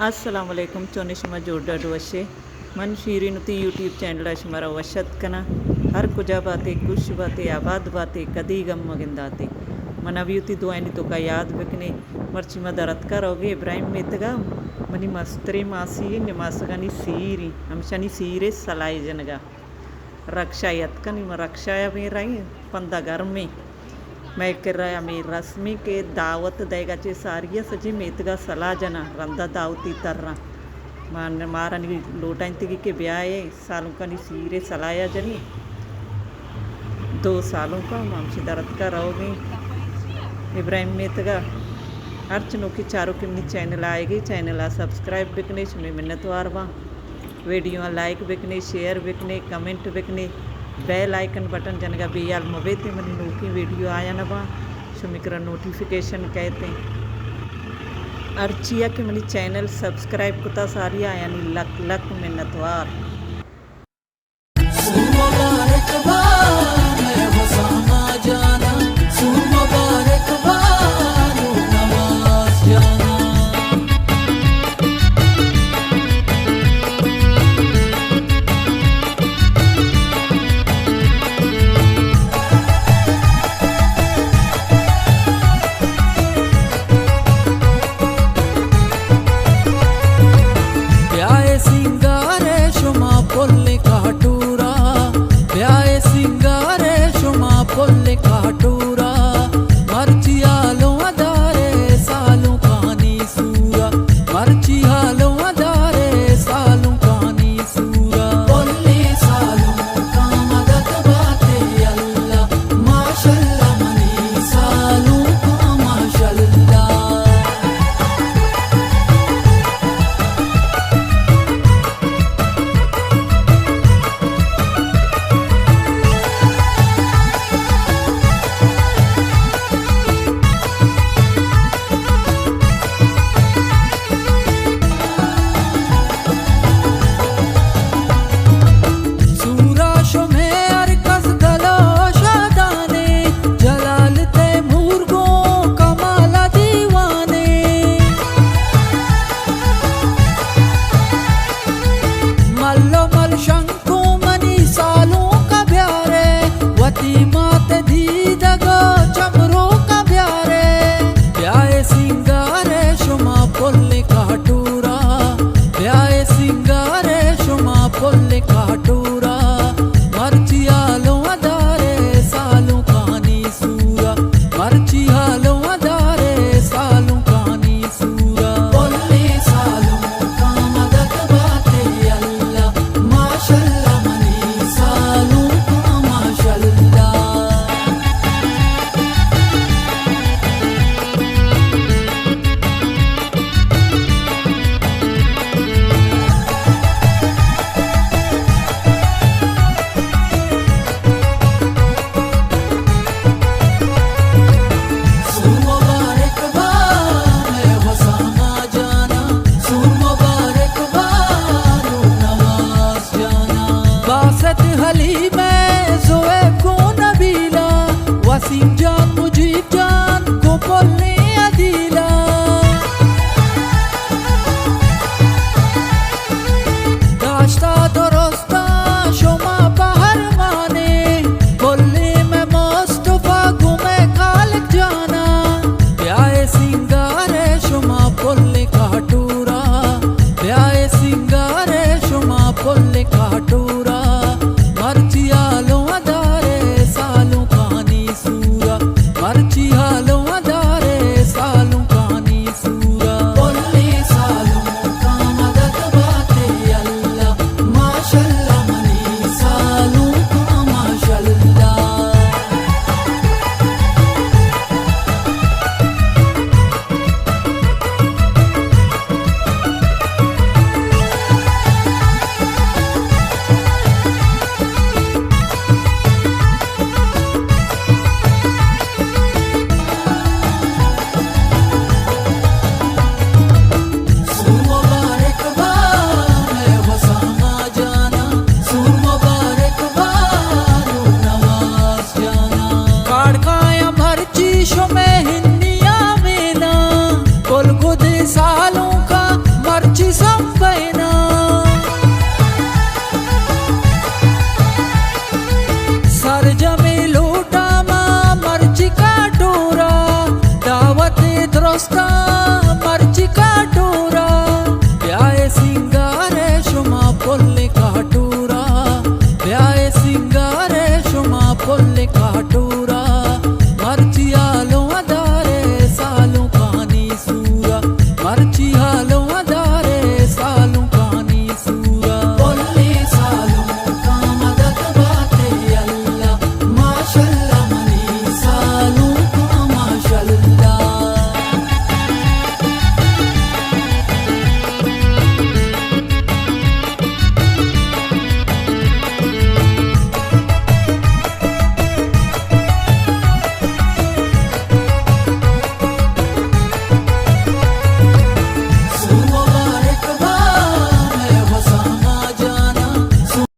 Assalamualaikum चोनिशमा जोड़ा डुवशे मन शीरीनुती YouTube channel अशमरा वशत कना हर कुजा बातें कुछ बातें आबाद बातें कदी गम मगिंदाते मन अभियुति दुआनी तो का याद बकने मर्ची मदरत का रोगे इब्राहिम मेतगा मनी मस्तरे मासी निमासगानी सीरी हमशनी सीरे सलाई जनगा रक्षा यत्कनी रक्षा में रही पंदा घर में मैं कर रहा मी रस्मी के दावत देगा चे सारिया सजी मेतगा सला जना रंदा दावती तरना मान मारनी लोटाइन तिगी के ब्याह सालों का नी सीरे सलाया जनी 2 सालों का मामशी दरद का रहोगे इब्राहिम मेतगा अर्चनों की चारों के अपनी चैनल आएगी चैनल सब्सक्राइब बिकने में मिन्नतवार वहाँ वीडियो लाइक बिकने शेयर बिकने कमेंट बिकने बेल आइकन बटन जनगा बेयाल मवेते मनी नोकी वीडियो आया न बा शुमिक्र नोटिफिकेशन कहते अर्चिया के मनी चैनल सब्सक्राइब कुता सारिया यानी लक लक मिन्नतवार।